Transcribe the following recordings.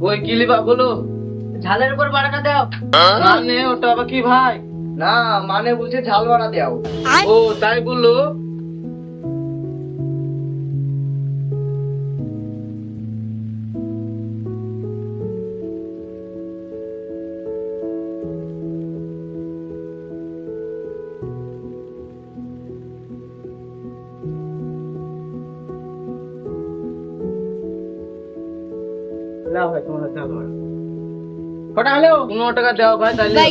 ওই কিলিবা বলো, ঝালের উপর বাড়াটা দাও। মানে ওটা আবার কি ভাই? না মানে বলছে ঝাল বাড়া দাও। ও তাই বললো। ভাই তোমার ঝাল বাড়া কটা হলো? 15 টাকা দাও ভাই তাহলে।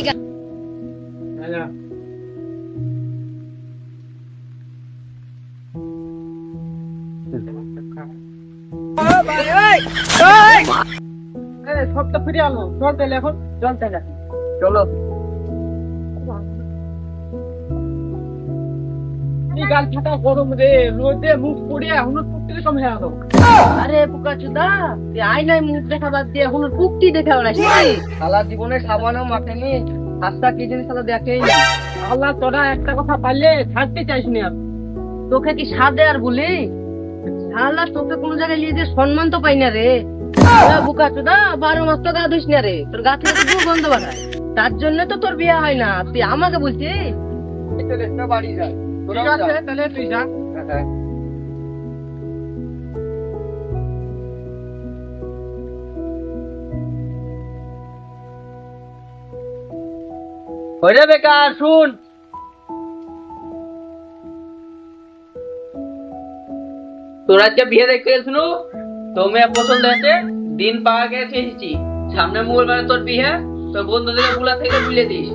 সব তো ফিরে আলো। চল তাহলে এখন, চল তাহলে চলো। গাল ফাটা গরম রে, রোদে মুখ পড়ে হুনুর পুকটি কম হয়ে গেল। আরে পোকা চুদা, তুই আয়নায় মুখ দেখা বাদ দিয়ে হুনুর পুকটি দেখা বেড়াস। সারা জীবনে সাবানও মাখেনি, হাতটা কি জিনিস সালা দেখেই। আল্লাহ তোরা একটা কথা পারলে ছাড়তে চাইস না। তোকে কি সাদে আর বলি শালা, তোকে কোন জায়গায় নিয়ে যে সম্মান তো পাই না রে। বোকা চুদা, 12 মাস তো গা ধুস না রে, তোর গা থেকে গন্ধ বাড়ায়। তার জন্য তো তোর বিয়ে হয় না। তুই আমাকে বলছিস বাড়ি যা। ঠিক আছে তাহলে তুই যা। ওরে বেকার শুন, তোর আজকে বিয়ে দেখতে গেছিল, তো মেয়ে পছন্দ হয়েছে, দিন পাওয়া গেছে এসেছি। সামনে মঙ্গলবারে তোর বিয়ে, তোর বন্ধুদেরকে বুলা থেকে বুলে দিস।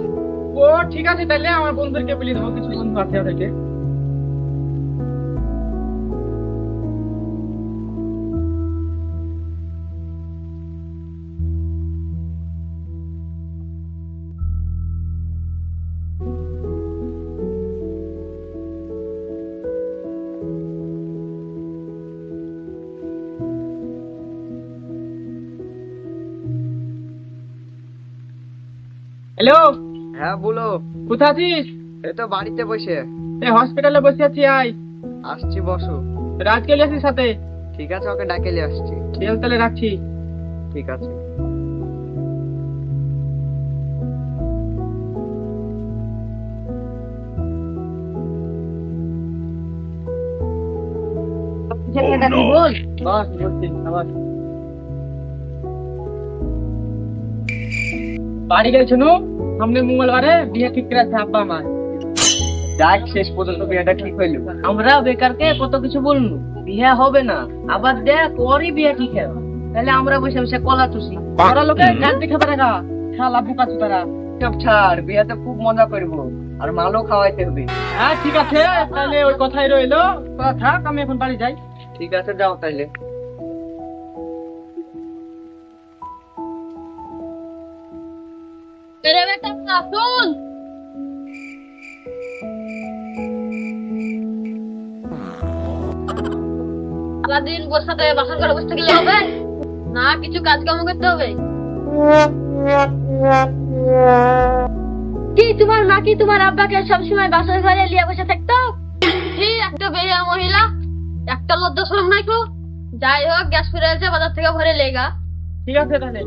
ও ঠিক আছে তাহলে আমার বন্ধুদেরকে বলি দেবো, কিছু বন্ধু আছে ওদেরকে। হ্যালো। হ্যাঁ বলো। কোথায় আছিস? এই তো বাড়িতে বসে। এই হসপিটালে বসে আছি, আয়। আসছি, বসো। রাজকে নিয়ে আসিস সাথে? ঠিক আছে, ওকে ডাকে নিয়ে আসছি। ঠিক আছে তাহলে রাখছি। ঠিক আছে। বল বস, বলছি আবার বাড়ি গেছিল। সামনে মঙ্গলবারে বিয়ে ঠিক করে আছে আব্বা মা। দেখ শেষ পর্যন্ত বিয়েটা ঠিক হইল। আমরা বেকারকে কত কিছু বললু, বিয়ে হবে না, আবার দেখ ওরই বিয়ে ঠিক হবে। তাহলে আমরা বসে বসে কলা চুষি, ওরা লোকে গাছ দেখে বেড়া শালা বুকা চুতারা। সব ছাড়, বিয়েতে খুব মজা করবো আর মালও খাওয়াইতে হবে। হ্যাঁ ঠিক আছে, তাহলে ওই কথাই রইলো। থাক, আমি এখন বাড়ি যাই। ঠিক আছে, যাও তাইলে। সারাদিন বসে থাকে, বাসন করে বসতে গেলে হবে না, কিছু কাজ কাম করতে হবে। কি তোমার মা কি তোমার আব্বাকে সবসময় বাসন ঘরে নিয়ে বসে থাকতো? কি একটা বেয়া মহিলা, একটা লজ্জা শরম নাই তো। যাই হোক, গ্যাস ফিরে আছে, বাজার থেকে ভরে লেগা। ঠিক আছে তাহলে।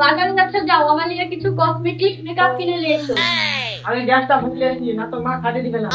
বাগান কাছে যাও, আমার নিয়ে কিছু কসমেটিক মেকআপ কিনে নিয়ে এসো। আমি গ্যাসটা ভুলে আসি, না তো মা খাটে দিবে না।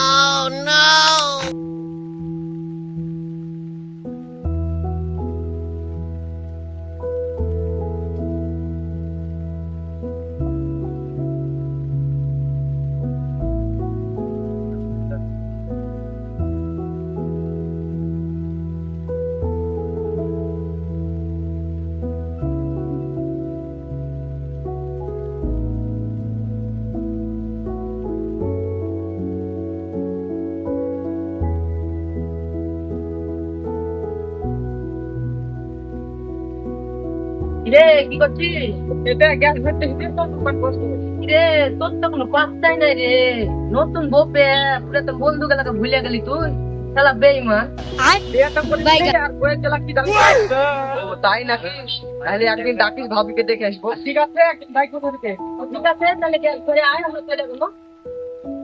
রে কি করছিস? এটা গ্যাস ভরতে গিয়ে তো দোকান বসে। রে তোর তো কোনো পাত্তাই নাই রে, নতুন বউপে পুরো তো বন্ধু গেলাকে ভুলে গেলি তুই। শালা বেঈমান। বিয়েটা করে দিলে আর কয়েক জেলা কি দাঁড়িয়ে আছে? ও তাই নাকি? তাহলে একদিন ডাকিস ভাবিকে দেখে আসবো। ঠিক আছে, একদিন বাইক কোথা থেকে? ঠিক আছে তাহলে গ্যাস করে আয়, আমরা চলে যাবো।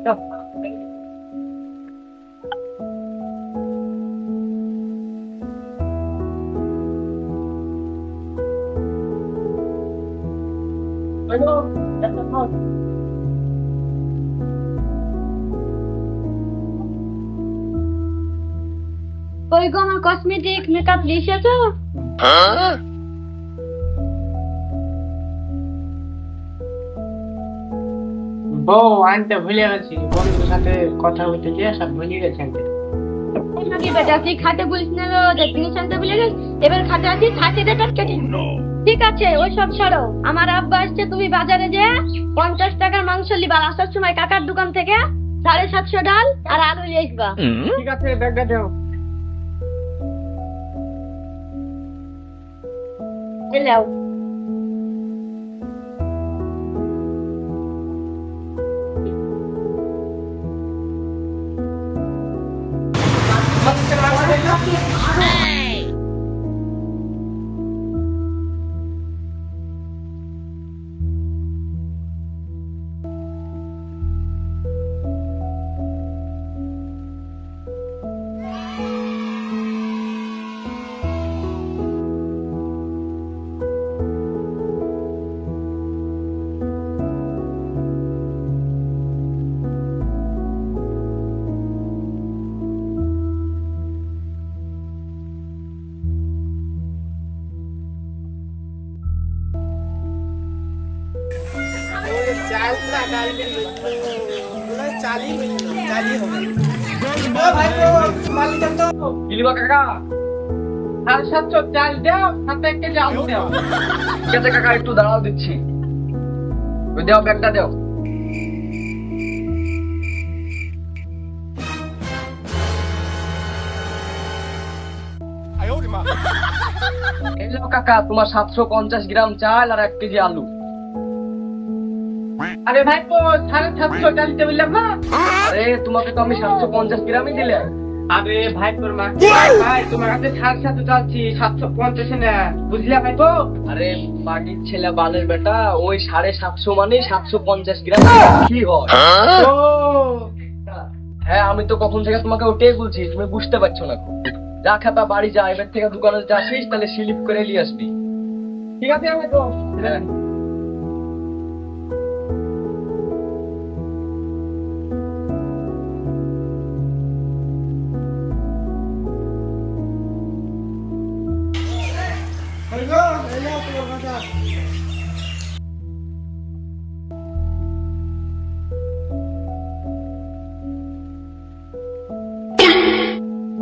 চল। হ্যালো, একটা ফোন। কই গো আমার কসমেটিক মেকআপ লিস্ট আছে? বউ আনতে ভুলে গেছি, বন্ধুর সাথে কথা হইতে গিয়ে সব ভুলে গেছি আনতে। নাকি বেটা তুই খাতে বলিস না যে তিনি শান্তি বলে গেছ, এবার খাতে আছিস খাতে দে টাটকে দিন। ঠিক আছে ওই সব ছাড়ো, আমার আব্বা আসছে, তুমি বাজারে যে 50 টাকার মাংস লিবা, আসার সময় কাকার দোকান থেকে 750 ডাল আর আলু নিয়ে আসবা। ঠিক আছে, ব্যাগটা দাও। এলাও ইলিবা কাকা, 750 চাল দাও, সাথে 1 কেজি আলু দাও। ঠিক আছে কাকা, একটু দাঁড়াও দিচ্ছি। ওই দাও, ব্যাগটা দাও। এই নাও কাকা, তোমার 750 গ্রাম চাল আর 1 কেজি আলু। আরে ভাই তো 750 চাল দিতে বললাম না। আরে তোমাকে তো আমি 750 গ্রামই দিলে। আরে ভাই তোর মা, ভাই তোমার কাছে 750 চালছি, 750 না, বুঝলা ভাই তো? আরে বাড়ির ছেলে বালের বেটা, ওই 750 মানে 750 গ্রাম কি হয়? ও হ্যাঁ, আমি তো কখন থেকে তোমাকে ওটাই বলছি, তুমি বুঝতে পারছো না। যা খাতা বাড়ি যা, এবার থেকে দোকানে যাচ্ছিস তাহলে স্লিপ করে নিয়ে আসবি। ঠিক আছে ভাই তো। হ্যাঁ।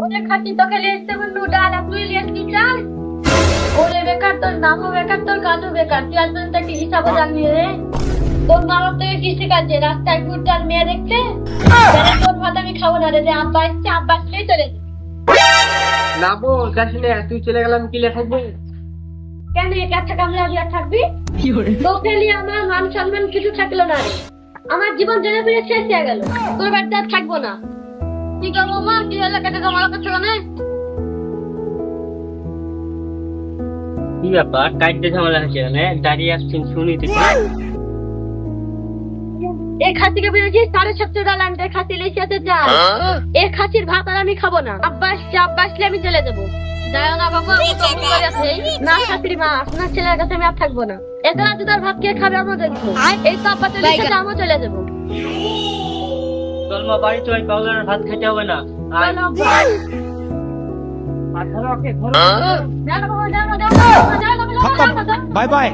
ওরে খাতি তো খেলে এসছে বন্ধু, ডাল আর তুই লিয়ে আসবি চাল। ওরে বেকার, তোর নামও বেকার, তোর কাজও বেকার, তুই আজ পর্যন্ত একটা হিসাবও জানবি রে। তোর মা বাপ থেকে কি শেখাচ্ছে, রাস্তায় ঘুরতে আর মেয়ে দেখতে? তোর ভাত আমি খাবো না রে, যে আব্বা এসছে, আব্বা আসলেই চলে যাবে। না বল, যাস না, তুই চলে গেলাম কি লে থাকবো? কেন একা থাকা আমরা আর থাকবি? তোকে নিয়ে আমার মান সম্মান কিছু থাকলো না রে, আমার জীবন জেনে ফিরে শেষ হয়ে গেল, তোর বাড়িতে আর থাকবো না। কি করবো মা, কি হলো, কেটে তোমার কাছে না? কি ব্যাপার, কাইতে ঝামেলা হচ্ছে না? দাঁড়িয়ে আসছেন শুনি তো। এই খাসিকে বেরিয়েছি 750 ডাল আনতে, খাসি লেসে আছে চাল। এই খাসির ভাত আর আমি খাবো না, আব্বা আসলে আমি চলে যাবো। যাও না বাবা, না শাশুড়ি মা, আপনার ছেলের কাছে আমি আর থাকবো না। এছাড়া দুধার ভাত কে খাবে আমরা দেখবো। এই তো আব্বা চলে গেছে, আমিও চলে যাবো। চল মা বাড়ি চল, পাউলার ভাত খেতে হবে না। চলো আব্বা। ধরো ওকে, ধরো। যাও না বাবা, যাও না, যাও না, যাও না, যাও না, যাও না, যাও না। Bye bye.